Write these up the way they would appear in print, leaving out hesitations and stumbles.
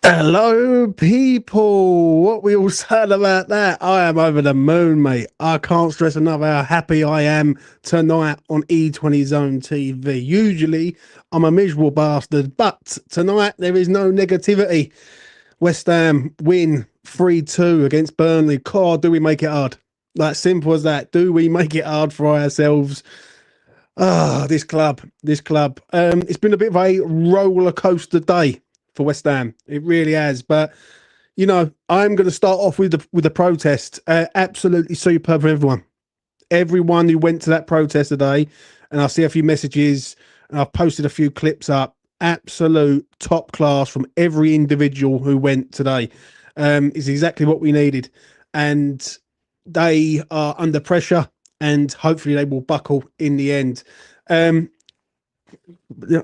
Hello, people. What we all said about that? I am over the moon, mate. I can't stress enough how happy I am tonight on E20 Zone TV. Usually, I'm a miserable bastard, but tonight there is no negativity. West Ham win 3-2 against Burnley. God, do we make it hard? Like, simple as that. Do we make it hard for ourselves? This club. It's been a bit of a roller coaster day for West Ham. It really has. But I'm going to start off with the protest. Absolutely superb for everyone. Everyone who went to that protest today, and I see a few messages, and I've posted a few clips up. Absolute top class from every individual who went today. Is exactly what we needed, and they are under pressure, and hopefully they will buckle in the end. Um,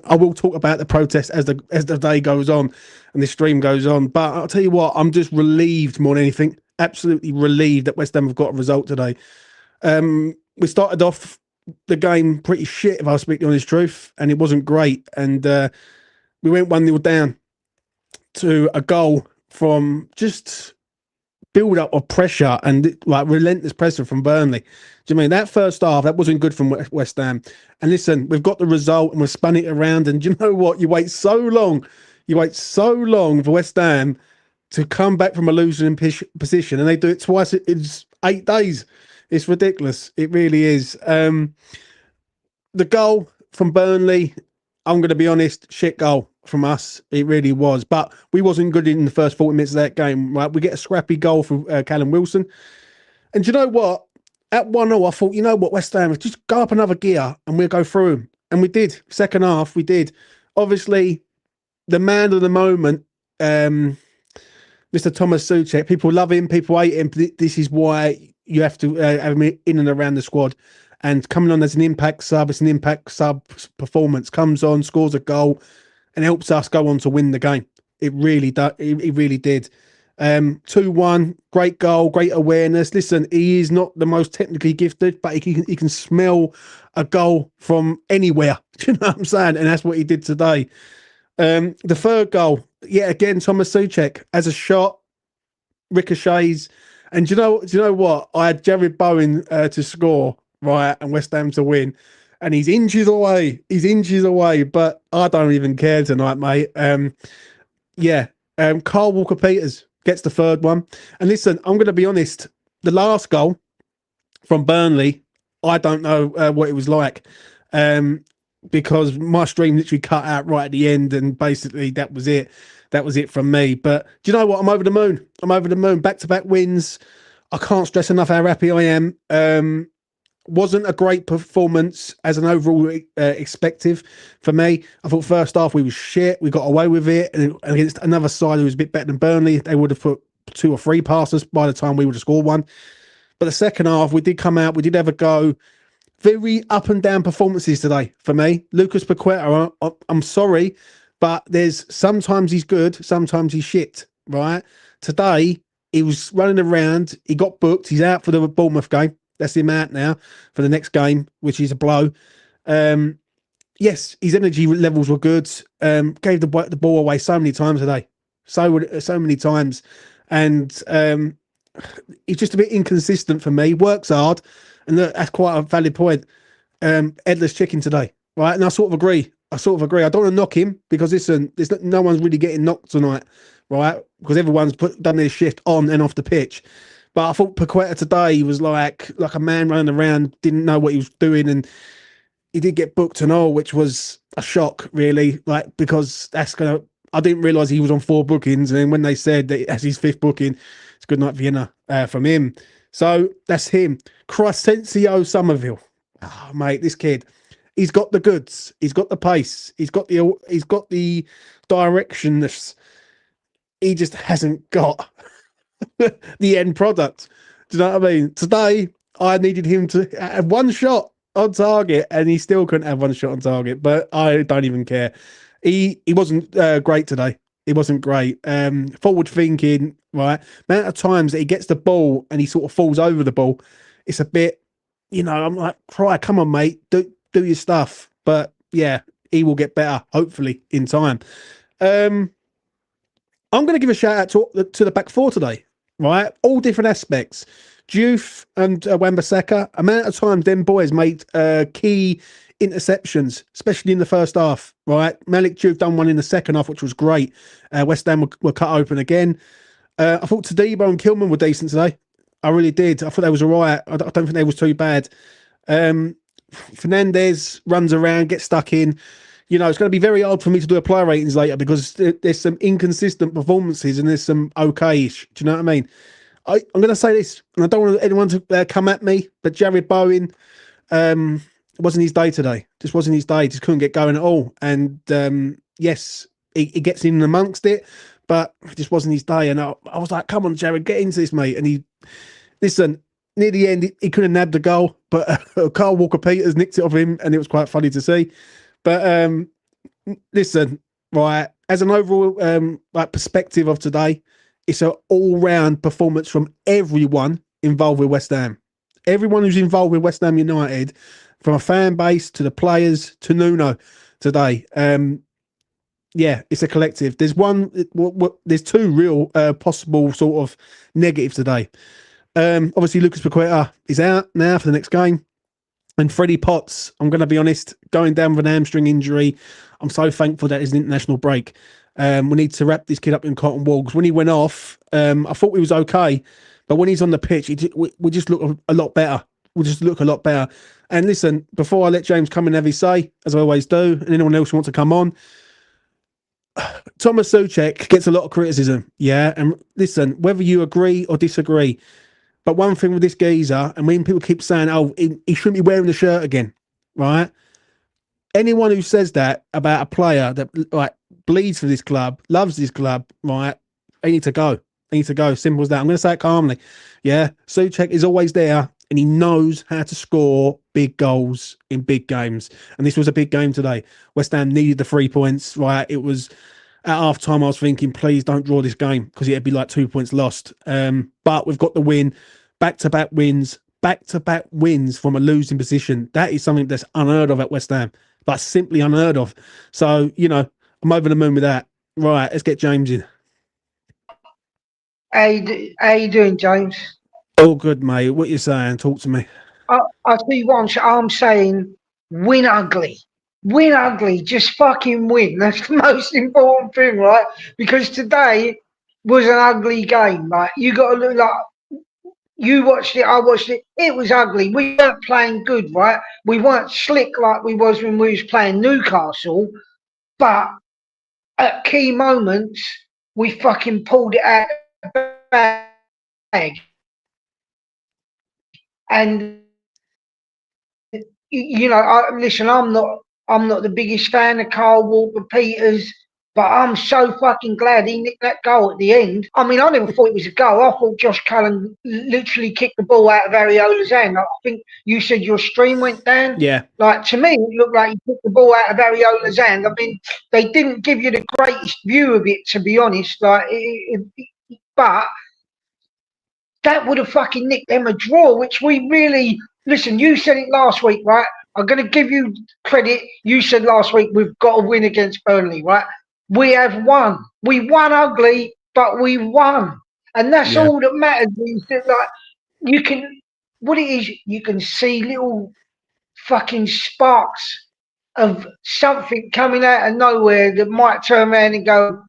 I will talk about the protest as the day goes on and the stream goes on. But I'll tell you what, I'm just relieved more than anything. Absolutely relieved that West Ham have got a result today. We started off the game pretty shit, if I speak the honest truth, and it wasn't great. And we went 1-0 down to a goal from just build up of pressure and like relentless pressure from Burnley. Do you mean that first half that wasn't good from West Ham? And listen, we've got the result and we've spun it around. And do you know what? You wait so long for West Ham to come back from a losing position, and they do it twice in 8 days. It's ridiculous. It really is. The goal from Burnley, I'm going to be honest, shit goal from us. It really was. But we wasn't good in the first 40 minutes of that game, right? We get a scrappy goal from Callum Wilson. And do you know what? At 1-0, I thought, you know what, West Ham, just go up another gear and we'll go through them. And we did. Second half, we did. Obviously, the man of the moment, Mr. Thomas Souček, people love him, people hate him. This is why you have to have him in and around the squad. And coming on as an impact sub, it's an impact sub performance. Comes on, scores a goal, and helps us go on to win the game. It really does. It really did. 2-1, great goal, great awareness. Listen, he is not the most technically gifted, but he can smell a goal from anywhere. Do you know what I'm saying? And that's what he did today. The third goal, yeah, again, Thomas Souček has a shot, ricochets, and do you know what? I had Jared Bowen to score, right, and West Ham to win, and he's inches away. He's inches away, but I don't even care tonight, mate. Yeah, Carl Walker-Peters gets the third one. And listen, I'm going to be honest. The last goal from Burnley, I don't know what it was like, because my stream literally cut out right at the end, and basically that was it. That was it from me. But do you know what? I'm over the moon. I'm over the moon. Back-to-back wins. I can't stress enough how happy I am. Wasn't a great performance as an overall expective for me. I thought first half we was shit. We got away with it, and against another side who was a bit better than Burnley, they would have put 2 or 3 passes by the time we would have scored one. But the second half, we did come out. We did have a go. Very up and down performances today for me. Lucas Paqueta, I'm sorry, but there's sometimes he's good, sometimes he's shit, right? Today, he was running around. He got booked. He's out for the Bournemouth game. That's him out now for the next game, which is a blow. Yes, his energy levels were good. Gave the ball away so many times today. So many times. And he's just a bit inconsistent for me. Works hard. And that's quite a valid point. Headless chicken today, right? And I sort of agree. I don't want to knock him because listen, no one's really getting knocked tonight, right? Because everyone's done their shift on and off the pitch. But I thought Paqueta today was like a man running around, didn't know what he was doing, and he did get booked and all, which was a shock, really. Like, because I didn't realise he was on 4 bookings, and then when they said that as his 5th booking, it's good night Vienna from him. So that's him. Crescencio Somerville. Oh, mate, this kid. He's got the goods. He's got the pace. He's got the directionness. He just hasn't got the end product. Do you know what I mean? Today, I needed him to have one shot on target, and he still couldn't have one shot on target. But I don't even care. He wasn't great today. He wasn't great. Forward thinking, right? Amount of times that he gets the ball and he sort of falls over the ball, it's a bit, I'm like, come on, mate, do your stuff. But yeah, he will get better, hopefully, in time. I'm going to give a shout out to the back four today, right? All different aspects. Diouf and Wan-Bissaka, amount of times them boys made key interceptions, especially in the first half, right? Malik Diouf done one in the second half, which was great. West Ham were cut open again. I thought Tadibo and Kilman were decent today. I really did. I thought they was all right. I don't think they was too bad. Fernandez runs around, gets stuck in. You know, it's going to be very hard for me to do a player ratings later because there's some inconsistent performances and there's some okay-ish. Do you know what I mean? I'm going to say this, and I don't want anyone to come at me, but Jared Bowen, it wasn't his day today. Just wasn't his day. Just couldn't get going at all. And yes, he gets in amongst it, but it just wasn't his day. And I was like, come on, Jared, get into this, mate. And listen, near the end, he could have nabbed the goal, but Carl Walker-Peters nicked it off him, and it was quite funny to see. But listen, right, as an overall perspective of today, it's an all-round performance from everyone involved with West Ham. Everyone who's involved with West Ham United, from a fan base to the players to Nuno today. Yeah, it's a collective. There's there's two real possible sort of negatives today. Obviously, Lucas Paqueta is out now for the next game. And Freddie Potts, I'm going to be honest, going down with an hamstring injury. I'm so thankful that there's an international break. We need to wrap this kid up in cotton wool. Because when he went off, I thought he was okay. But when he's on the pitch, we just look a lot better. We just look a lot better. And listen, before I let James come and have his say, as I always do, and anyone else who wants to come on, Thomas Souček gets a lot of criticism. Yeah. And listen, whether you agree or disagree, but one thing with this geezer, and when people keep saying, oh, he shouldn't be wearing the shirt again, right? Anyone who says that about a player that like bleeds for this club, loves this club, right? They need to go. They need to go. Simple as that. I'm going to say it calmly. Yeah. Souček is always there and he knows how to score big goals in big games. And this was a big game today. West Ham needed the 3 points, right? It was at half time. I was thinking, please don't draw this game because it'd be like 2 points lost. But we've got the win. Back-to-back wins from a losing position. That is something that's unheard of at West Ham. But simply unheard of. So, you know, I'm over the moon with that. Right, let's get James in. How you doing, James? All good, mate. What you saying? Talk to me. I'll tell you what I'm saying. Win ugly. Win ugly. Just fucking win. That's the most important thing, right? Because today was an ugly game. Like, you got to look like... You watched it, I watched it. It was ugly. We weren't playing good, right? We weren't slick like we was when we was playing Newcastle. But at key moments, we fucking pulled it out of the bag. And you know, listen, I'm not the biggest fan of Carl Walker-Peters. But I'm so fucking glad he nicked that goal at the end. I mean, I never thought it was a goal. I thought Josh Cullen literally kicked the ball out of Ariola's hand. I think you said your stream went down. Yeah. Like, to me, it looked like he kicked the ball out of Ariola's hand. I mean, they didn't give you the greatest view of it, to be honest. Like, but that would have fucking nicked them a draw, which we really... Listen, you said it last week, right? I'm going to give you credit. You said last week, we've got to win against Burnley, right? We have won. We won ugly, but we won. And that's all that matters. Is that, like, you can... What it is, you can see little fucking sparks of something coming out of nowhere that might turn around and go,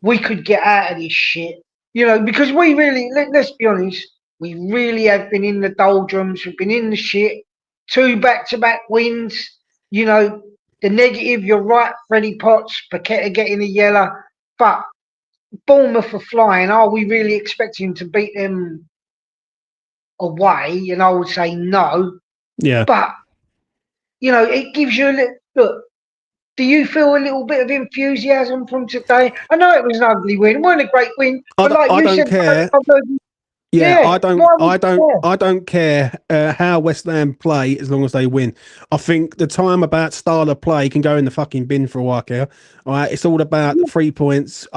we could get out of this shit. You know, because we really... Let's be honest. We really have been in the doldrums. We've been in the shit. 2 back-to-back wins. You know, the negative, you're right, Freddie Potts, Paqueta getting a yellow. But Bournemouth are flying. Are we really expecting to beat them away? And I would say no. Yeah. But, you know, it gives you a little... Look, do you feel a little bit of enthusiasm from today? I know it was an ugly win. It wasn't a great win. But like I you don't said... care. Yeah, I don't care how West Ham play as long as they win. I think the time about style of play can go in the fucking bin for a while here. All right, it's all about the 3 points.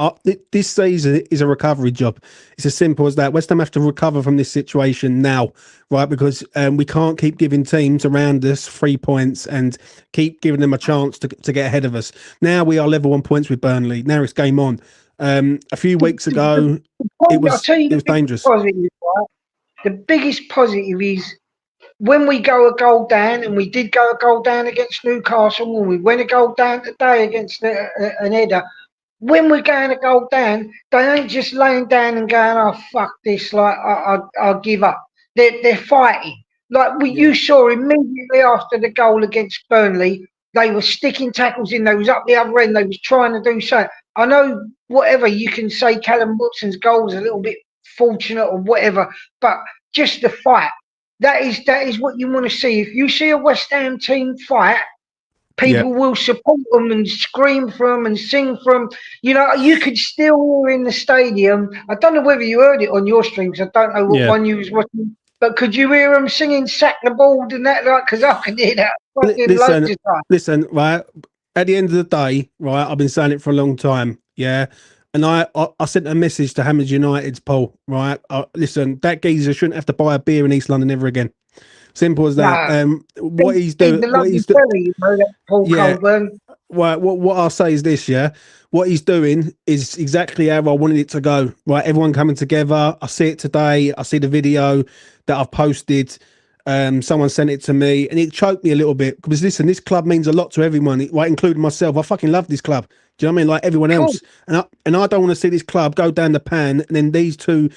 This season is a recovery job. It's as simple as that. West Ham have to recover from this situation now, right? Because we can't keep giving teams around us 3 points and keep giving them a chance to get ahead of us. Now we are level on points with Burnley. Now it's game on. A few weeks ago, it I'll was tell you the biggest dangerous. positive, right? The biggest positive is when we go a goal down, and we did go a goal down against Newcastle, when we went a goal down today against an header. When we're going to go down, they ain't just laying down and going, "Oh fuck this!" Like I'll give up. They're fighting. Like you saw immediately after the goal against Burnley, they were sticking tackles in. They was up the other end. They was trying to do something. I know whatever you can say, Callum Watson's goal was a little bit fortunate or whatever, but just the fight. That is what you want to see. If you see a West Ham team fight, Yeah, people will support them and scream for them and sing for them. You know, you could still hear in the stadium. I don't know whether you heard it on your streams. I don't know what yeah. one you was watching, but could you hear them singing "Sack the Ball" and that? Like, because I can hear that fucking loads Listen, of time. listen. Right at the end of the day, right. I've been saying it for a long time. Yeah. And I sent a message to Hammers United's Paul, right? Listen, that geezer shouldn't have to buy a beer in East London ever again. Simple as that. Nah, What he's he's doing, the London Ferry, you know, that Paul yeah. Colburn. Right, what I'll say is this, yeah. What he's doing is exactly how I wanted it to go. Right, everyone coming together. I see it today. I see the video that I've posted. Someone sent it to me, and it choked me a little bit because listen, this club means a lot to everyone, right, including myself. I fucking love this club. Do you know what I mean? Like everyone Cool. else, and I don't want to see this club go down the pan, and then these two,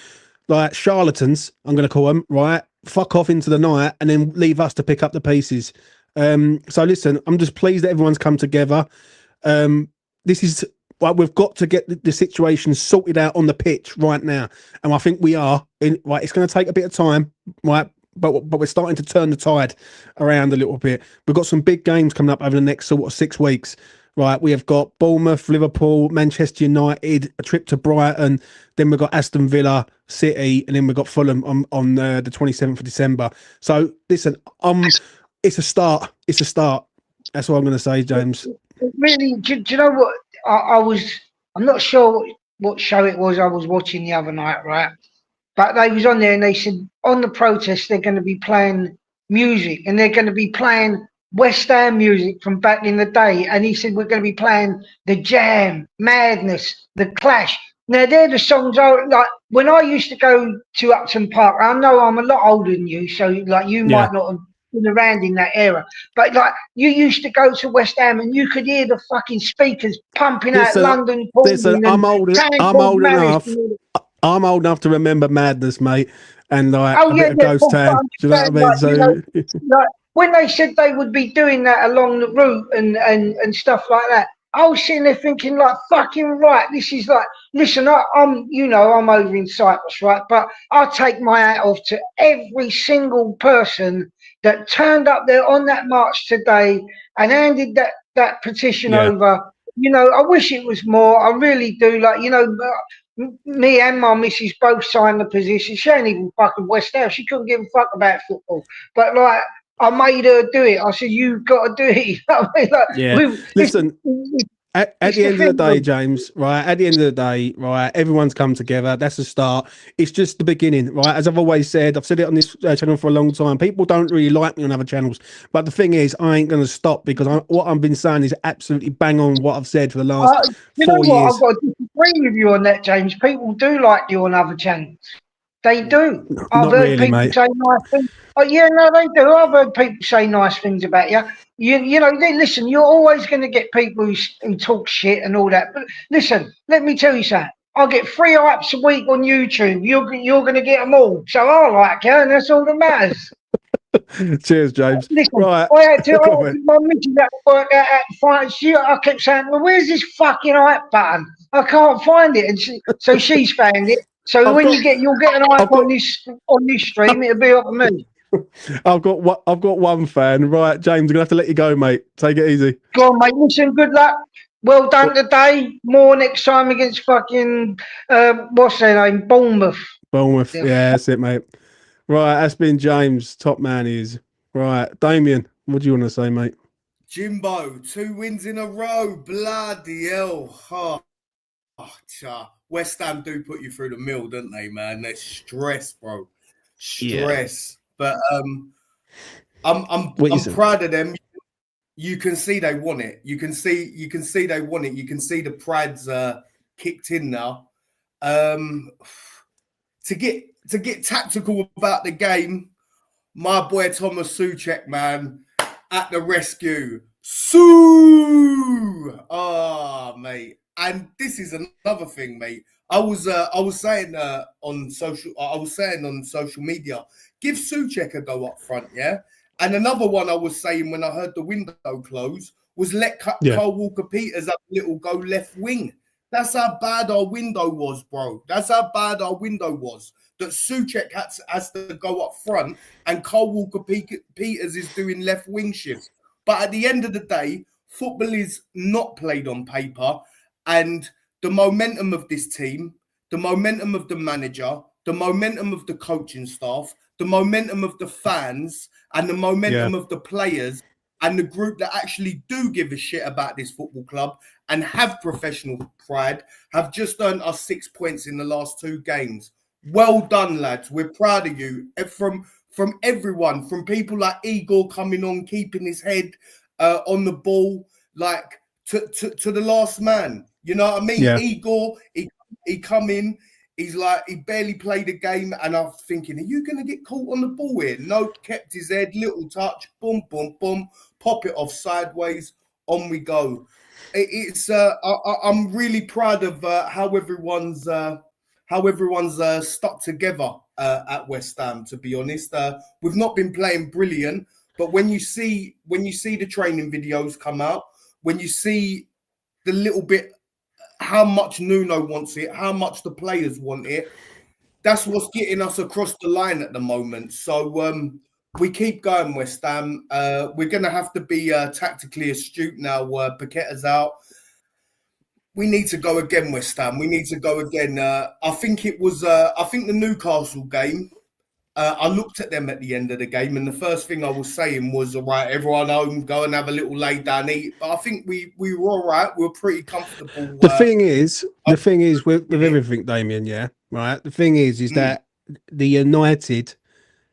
like charlatans, I'm going to call them, right, fuck off into the night, and then leave us to pick up the pieces. So listen, I'm just pleased that everyone's come together. This is like we've got to get the situation sorted out on the pitch right now, and I think we are. Right, it's going to take a bit of time, right? But we're starting to turn the tide around a little bit. We've got some big games coming up over the next sort of 6 weeks. Right, we have got Bournemouth, Liverpool, Manchester United, a trip to Brighton. Then we've got Aston Villa, City, and then we've got Fulham on the 27th of December. So listen, it's a start. It's a start. That's what I'm going to say, James. Really, do you know what? I'm not sure what show it was I was watching the other night, right? But they was on there and they said on the protest they're going to be playing music and they're going to be playing West Ham music from back in the day. And he said we're going to be playing the Jam, Madness, the Clash. Now they're the songs I like when I used to go to Upton Park. I know I'm a lot older than you, so like you Yeah. might not have been around in that era. But like you used to go to West Ham and you could hear the fucking speakers pumping out Listen, London Calling and I'm old. Tank I'm Called old Malice. enough. I'm old enough to remember Madness, mate, and like Oh a yeah, bit of yeah, Ghost full Town. Do you know what I understand. mean? Like you know, So like when they said they would be doing that along the route and stuff like that, I was sitting there thinking like, fucking right. This is like, listen, I'm you know I'm over in Cyprus, right? But I take my hat off to every single person that turned up there on that march today and handed that petition yeah, over. You know, I wish it was more. I really do. Like, you know, me and my missus both signed the position. She ain't even fucking West Ham. She couldn't give a fuck about football. But like, I made her do it. I said, "You've got to do it." You know what I mean? Like, yeah. Listen, at it's the the end of the thing. day, James, right? At the end of the day, right? Everyone's come together. That's the start. It's just the beginning, right? As I've always said, I've said it on this channel for a long time. People don't really like me on other channels, but the thing is, I ain't going to stop because what I've been saying is absolutely bang on what I've said for the last You know 4 what? I've years. got to disagree with you on that, James. People do like you on other channels. They do. I've Not heard really, people mate. say nice things. Oh yeah, no, they do. I've heard people say nice things about you. You know, listen. You're always going to get people who talk shit and all that. But listen, let me tell you something. I get 3 hypes a week on YouTube. You're going to get them all. So I like you, and that's all that matters. Cheers, James. Listen, Right. Go on, mate. my missus had to work out how to find. I kept saying, "Well, where's this fucking hype button? I can't find it." And so she's found it. So when you'll get an hype I've got, on this stream, it'll be up to me. I've got one fan. Right, James, I'm gonna have to let you go, mate. Take it easy. Go on, mate. Listen, good luck. Well done today. More next time against fucking what's their name? Bournemouth. Bournemouth. Yeah, that's it, mate. Right, that's been James, top man he is. Right, Damien, what do you want to say, mate? Jimbo, 2 wins in a row. Bloody hell. West Ham do put you through the mill, don't they, man? They're stress, bro. Stress. Yeah. But I'm proud of them. You can see they want it. You can see they want it. You can see the pride's kicked in now. To get tactical about the game, my boy Thomas Souček, man, at the rescue. Sue! Oh, mate. And this is another thing, mate. I was saying on social media, give Souček a go up front, yeah? And another one I was saying when I heard the window close was let Carl Walker-Peters have a little go left wing. That's how bad our window was, bro. That's how bad our window was. That Souček has to go up front and Carl Walker-Peters is doing left wing shifts. But at the end of the day, football is not played on paper. And the momentum of this team, the momentum of the manager, the momentum of the coaching staff, the momentum of the fans, and the momentum of the players and the group that actually do give a shit about this football club and have professional pride have just earned us 6 points in the last 2 games. Well done, lads. We're proud of you. From everyone, from people like Igor coming on, keeping his head on the ball, like to the last man. You know what I mean? Yeah. Igor, he come in, he's like, he barely played a game, and I'm thinking, are you going to get caught on the ball here? No, kept his head, little touch, boom, boom, boom, pop it off sideways, on we go. I'm really proud of how everyone's stuck together at West Ham. To be honest, we've not been playing brilliant, but when you see the training videos come out, when you see the little bit how much Nuno wants it, how much the players want it, that's what's getting us across the line at the moment. So we keep going, West Ham. We're going to have to be tactically astute now. Paqueta's out. We need to go again, West Ham. We need to go again. I think the Newcastle game, I looked at them at the end of the game, and the first thing I was saying was, all right, everyone home, go and have a little lay down, eat. But I think we were all right. We were pretty comfortable. The thing is with everything, Damien, yeah, right? The thing is that the United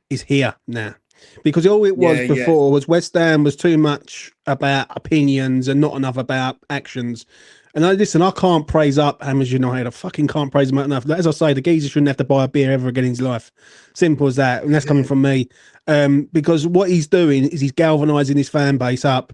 is here now. Because all it was before was West Ham was too much about opinions and not enough about actions. And I can't praise up Hammers United. I fucking can't praise them enough. As I say, the geezer shouldn't have to buy a beer ever again in his life. Simple as that. And that's coming from me. Because what he's doing is he's galvanising his fan base up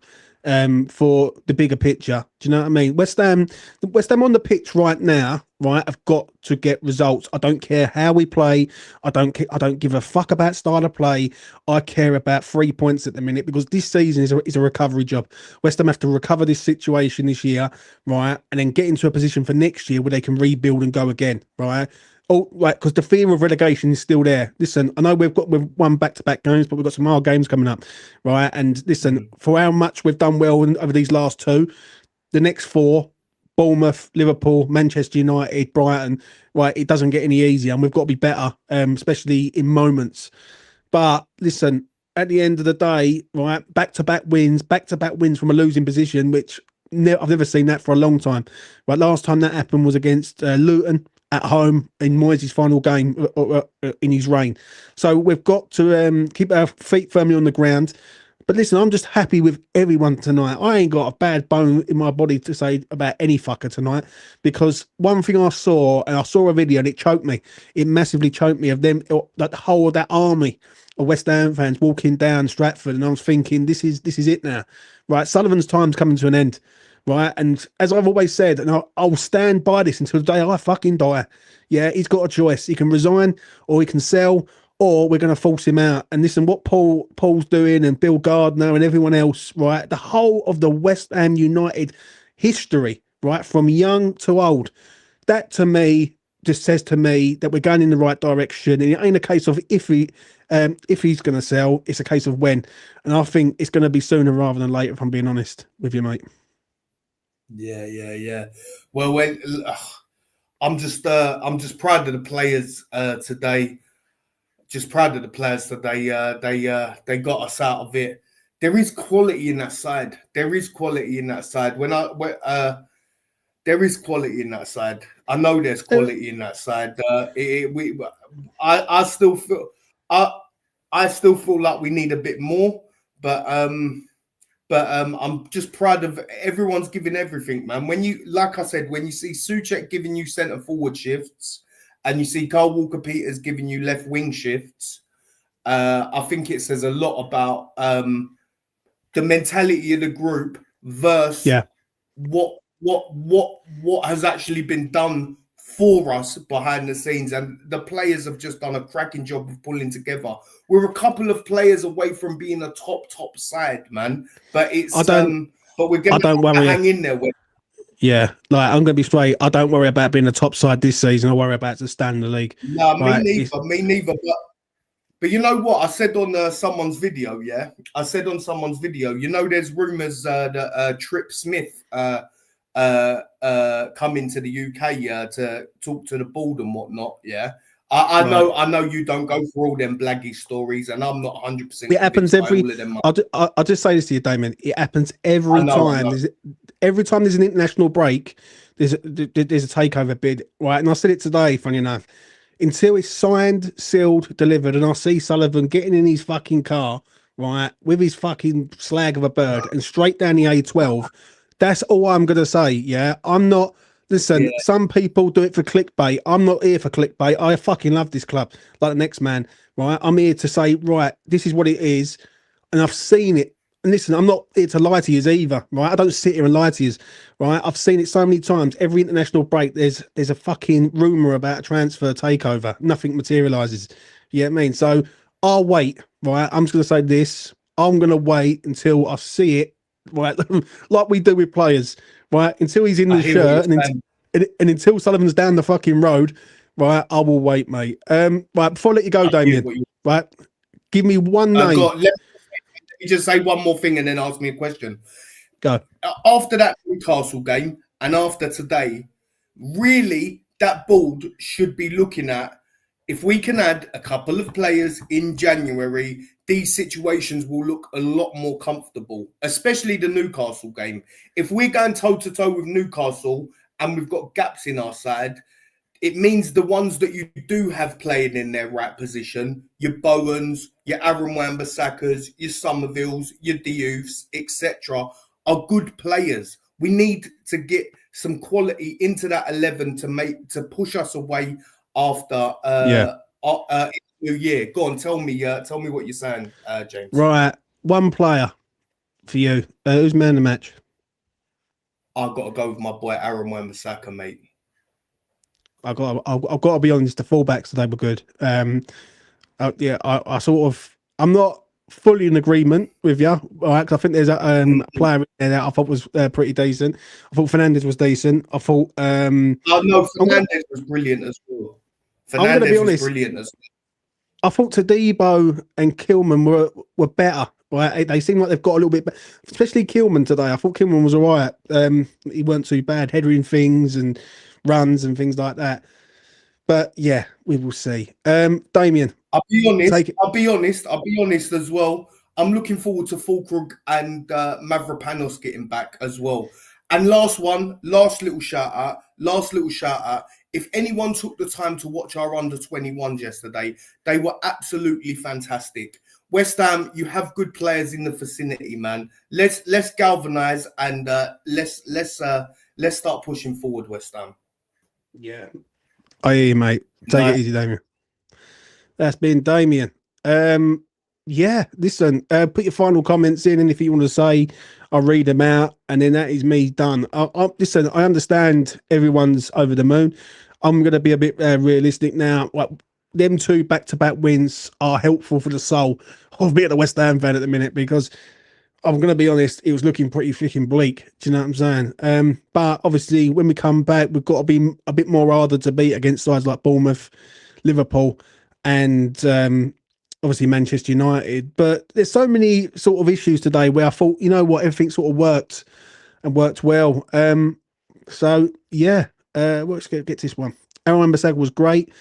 for the bigger picture. Do you know what I mean? West Ham on the pitch right now, right, have got to get results. I don't care how we play. I don't give a fuck about style of play. I care about 3 points at the minute because this season is a recovery job. West Ham have to recover this situation this year, right, and then get into a position for next year where they can rebuild and go again, right? Oh, right, because the fear of relegation is still there. Listen, I know we've won back-to-back games, but we've got some hard games coming up, right? And listen, for how much we've done well over these last 2, the next 4, Bournemouth, Liverpool, Manchester United, Brighton, right, it doesn't get any easier, and we've got to be better, especially in moments. But listen, at the end of the day, right, back-to-back wins from a losing position, which I've never seen that for a long time. Right, last time that happened was against Luton at home in Moyes' final game in his reign. So we've got to keep our feet firmly on the ground. But listen, I'm just happy with everyone tonight. I ain't got a bad bone in my body to say about any fucker tonight, because one thing I saw a video and it choked me. It massively choked me of them, like the whole of that army of West Ham fans walking down Stratford, and I was thinking, this is it now, right? Sullivan's time's coming to an end, right? And as I've always said, and I'll stand by this until the day I fucking die. Yeah, he's got a choice. He can resign or he can sell, or we're going to force him out. And listen, what Paul's doing and Bill Gardner and everyone else, right? The whole of the West Ham United history, right, from young to old, that to me just says to me that we're going in the right direction. And it ain't a case of if he's going to sell, it's a case of when. And I think it's going to be sooner rather than later, if I'm being honest with you, mate. Yeah. Well, I'm just proud of the players today. Just proud of the players today. They got us out of it. There is quality in that side. There is quality in that side. There is quality in that side. I know there's quality in that side. I still feel like we need a bit more, but But I'm just proud of everyone's giving everything, man. When you, like I said, when you see Souček giving you centre forward shifts, and you see Carl Walker-Peters giving you left wing shifts, I think it says a lot about the mentality of the group versus what has actually been done for us behind the scenes, and the players have just done a cracking job of pulling together. We're a couple of players away from being a top side, man. But it's but we're going to hang in there with. Yeah, like I'm going to be straight. I don't worry about being a top side this season. I worry about to stand in the league. No, me neither. But you know what? I said on someone's video, yeah? I said on someone's video, you know, there's rumours that Trip Smith come into the UK to talk to the board and whatnot, yeah? I know you don't go for all them blaggy stories, and I'm not 100%. It happens every. I'll just say this to you, Damien. It happens every time. Every time there's an international break, there's a takeover bid, right? And I said it today, funny enough. Until it's signed, sealed, delivered, and I see Sullivan getting in his fucking car, right, with his fucking slag of a bird and straight down the A12, that's all I'm going to say, yeah? I'm not... Listen, some people do it for clickbait. I'm not here for clickbait. I fucking love this club, like the next man, right? I'm here to say, right, this is what it is, and I've seen it. And listen, I'm not here to lie to you either, right? I don't sit here and lie to you, right? I've seen it so many times. Every international break, there's a fucking rumour about a transfer takeover. Nothing materialises. You know what I mean? So I'll wait, right? I'm just going to say this. I'm going to wait until I see it, right? Like we do with players, right? Until he's in the shirt and until Sullivan's down the fucking road, right? I will wait, mate. Right, before I let you go, Damien, right? Give me one name. Let me just say one more thing and then ask me a question. Go. After that Newcastle game and after today, really that board should be looking at, if we can add a couple of players in January, these situations will look a lot more comfortable, especially the Newcastle game. If we're going toe-to-toe with Newcastle and we've got gaps in our side, it means the ones that you do have playing in their right position, your Bowens, your Aaron Wan-Bissakas, your Somervilles, your Dioufs, etc., are good players. We need to get some quality into that 11 to push us away after New Year. Go on, tell me what you're saying, James. Right, one player for you. Who's man of the match? I've got to go with my boy Aaron Wan-Bissaka, mate. I've got to be honest. The fullbacks today were good. I sort of, I'm not fully in agreement with you, right? Because I think there's a player in there that I thought was pretty decent. I thought Fernandes was decent. I thought. Fernandes was brilliant as well. Fernandes was brilliant as well. I thought Todibo and Kilman were better. Right? They seem like they've got a little bit better, especially Kilman today. I thought Kilman was all right. He weren't too bad, headering things and runs and things like that. But yeah, we will see. Damien, I'll be honest as well. I'm looking forward to Fulkrug and Mavropanos getting back as well. And last little shout out. If anyone took the time to watch our under-21s yesterday, they were absolutely fantastic. West Ham, you have good players in the vicinity, man. Let's galvanise and let's start pushing forward, West Ham. Yeah, I hear you, mate. Take it easy, Damien. That's been Damien. Yeah, listen, put your final comments in, and if you want to say, I'll read them out, and then that is me done. Listen, I understand everyone's over the moon. I'm going to be a bit realistic now. Like, them two back-to-back wins are helpful for the soul of being a West Ham fan at the minute, because I'm going to be honest, it was looking pretty freaking bleak. Do you know what I'm saying? But obviously, when we come back, we've got to be a bit more harder to beat against sides like Bournemouth, Liverpool, and obviously Manchester United. But there's so many sort of issues today where I thought, you know what, everything sort of worked well. So yeah, let's get to this one. Aaron Wan-Bissaka was great,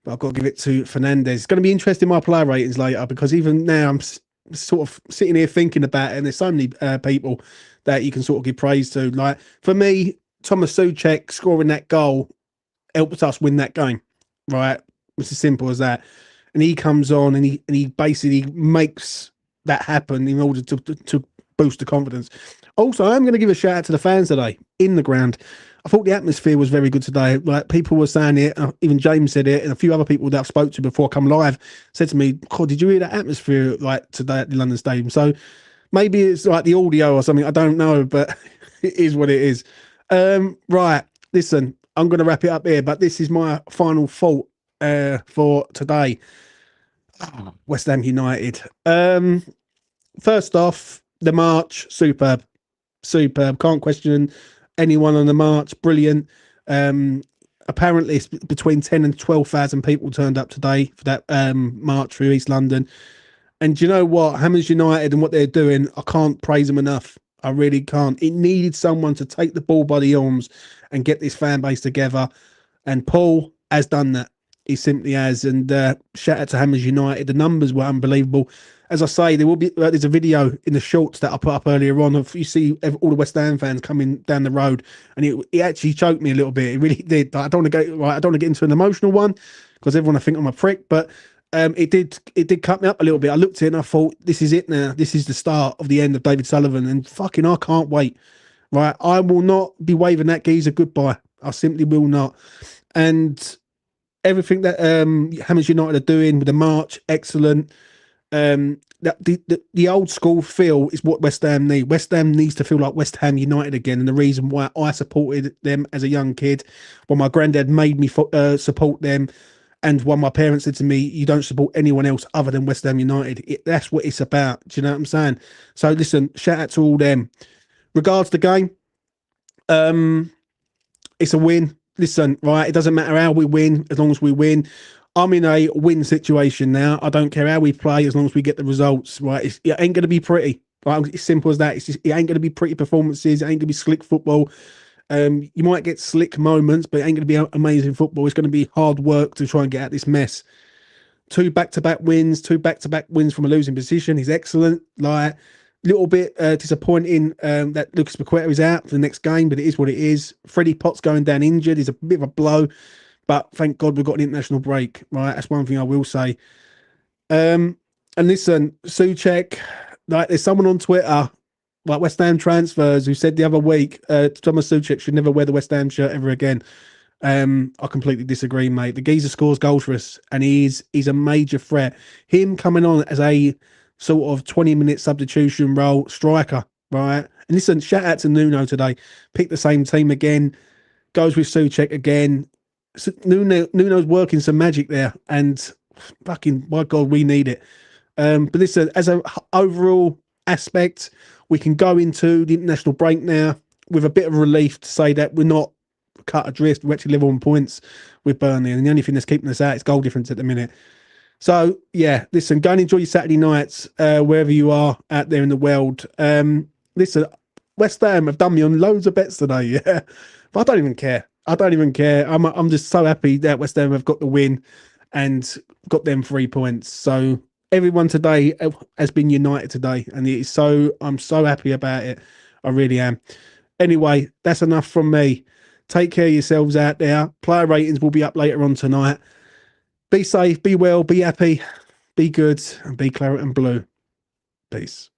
but I've got to give it to Fernandes. It's going to be interesting, my player ratings later, because even now I'm sort of sitting here thinking about it, and there's so many people that you can sort of give praise to. Like, for me, Thomas Souček scoring that goal helped us win that game, right? It's as simple as that. And he comes on and he basically makes that happen in order to boost the confidence. Also, I'm going to give a shout out to the fans today in the ground. I thought the atmosphere was very good today. Like, people were saying it, even James said it, and a few other people that I've spoke to before I come live said to me, "God, did you hear that atmosphere like today at the London Stadium?" So maybe it's like the audio or something. I don't know, but it is what it is. Right, listen, I'm going to wrap it up here, but this is my final thought for today. West Ham United. First off, the march, superb. Can't question anyone on the march. Brilliant. Apparently, it's between 10 and 12,000 people turned up today for that march through East London. And do you know what? Hammers United and what they're doing, I can't praise them enough. I really can't. It needed someone to take the ball by the arms and get this fan base together. And Paul has done that. He simply has. And shout out to Hammers United. The numbers were unbelievable. As I say, there will be there's a video in the shorts that I put up earlier on of, you see all the West Ham fans coming down the road, and it actually choked me a little bit. It really did. I don't want to go. I don't want to get into an emotional one because everyone I think I'm a prick, but it did cut me up a little bit. I looked at it and I thought, this is it now. This is the start of the end of David Sullivan, and fucking I can't wait. Right, I will not be waving that geezer goodbye. I simply will not. And everything that Hammers United are doing with the march, excellent. That the old school feel is what West Ham need. West Ham needs to feel like West Ham United again, and the reason why I supported them as a young kid, when my granddad made me support them, and when my parents said to me, "You don't support anyone else other than West Ham United." That's what it's about. Do you know what I'm saying? So listen, shout out to all them. Regards the game, it's a win. Listen, right? It doesn't matter how we win, as long as we win. I'm in a win situation now. I don't care how we play, as long as we get the results, right? It ain't going to be pretty. Right? It's simple as that. It ain't going to be pretty performances. It ain't going to be slick football. You might get slick moments, but it ain't going to be amazing football. It's going to be hard work to try and get out this mess. 2 back-to-back wins from a losing position. He's excellent. Like, little bit disappointing that Lucas Paqueta is out for the next game, but it is what it is. Freddie Potts going down injured is a bit of a blow. But thank God we've got an international break, right? That's one thing I will say. And listen, Souček, like, there's someone on Twitter, like West Ham Transfers, who said the other week Thomas Souček should never wear the West Ham shirt ever again. I completely disagree, mate. The geezer scores goals for us, and he's a major threat. Him coming on as a sort of 20-minute substitution role striker, right? And listen, shout out to Nuno today. Picked the same team again. Goes with Souček again. So Nuno's working some magic there, and fucking, my God, we need it. But listen, as an overall aspect, we can go into the international break now with a bit of relief to say that we're not cut adrift. We're actually level on points with Burnley, and the only thing that's keeping us out is goal difference at the minute. So yeah, listen, go and enjoy your Saturday nights wherever you are out there in the world. Listen, West Ham have done me on loads of bets today, yeah, but I don't even care. I'm just so happy that West Ham have got the win and got them 3 points. So everyone today has been united today, and I'm so happy about it. I really am. Anyway, that's enough from me. Take care of yourselves out there. Player ratings will be up later on tonight. Be safe, be well, be happy, be good, and be claret and blue. Peace.